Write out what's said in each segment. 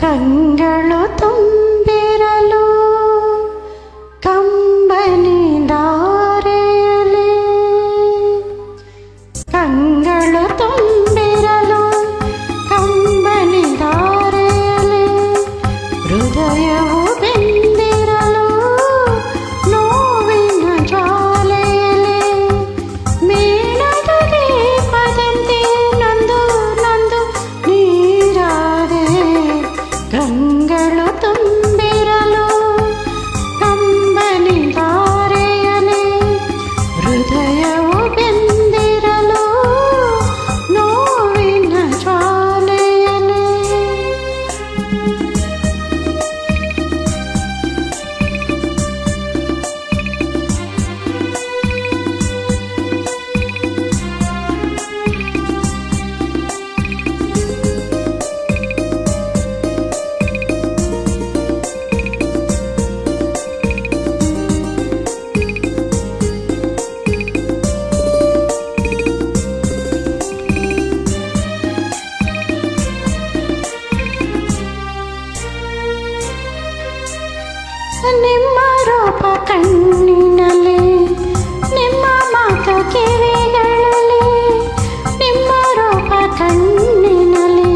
ಕಂಗಳು ತುಂಬಿರಲು ಕಂಬನಿ ದಾರೆಯಲಿ ಕಂಗಳು ತುಂಬಿರಲು ಕಂಬನಿ ದಾರೆಯಲಿ ಹೃದಯವು ಬೆಂದಿರಲು ನೋವಿನ ಜ್ವಾಲೆಯಲಿ ಮೇಣದ ದೀಪದಂತೆ ನೊಂದು ನೊಂದು ನೀರಾದೆ ಕಂಗಳು ತುಂಬಿರಲು ಕಂಬನಿ ದಾರೆಯಲಿ ಹೃದಯವು ಬೆಂದಿರಲು ನೋವಿನ ಜ್ವಾಲೆಯಲಿ ನಿಮ್ಮ ರೂಪ ಕಣ್ಣಿನಲ್ಲಿ ನಿಮ್ಮ ಮಾತು ಕಿವಿಗಳಲ್ಲಿ ನಿಮ್ಮ ರೂಪ ಕಣ್ಣಿನಲ್ಲಿ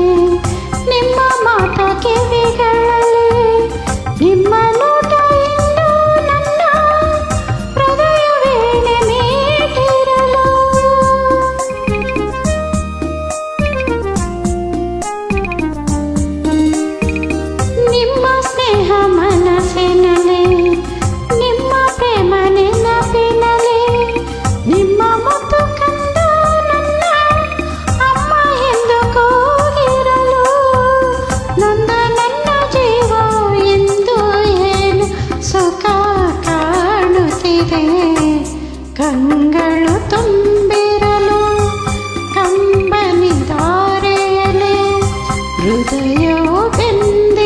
ನಿಮ್ಮ ಮಾತು ಕಿವಿಗಳಲ್ಲಿ ನಿಮ್ಮ ನೋಟ ಇಂದು ನನ್ನ ಹೃದಯ ವೀಣೆ ಮೀಟಿರಲು ನಿಮ್ಮ ಸ್ನೇಹ ಮನಸ್ಸಿನಲ್ಲಿ ನಿಮ್ಮ ಪ್ರೇಮ ನೆನಪಿನಲ್ಲಿ ನಿಮ್ಮ ಮುತ್ತು ಕಂಡು ನನ್ನ ಅಮ್ಮ ಎಂದು ಕೂಗಿರಲು ನೊಂದ ನನ್ನ ಜೀವ ಎಂದು ಏನು ಸುಖ ಕಾಣುತ್ತಿದೆ ಕಂಗಳು ತುಂಬಿರಲು ಕಂಬನಿ ದಾರೆಯಲಿ ಹೃದಯವು ಬೆಂದಿರಲು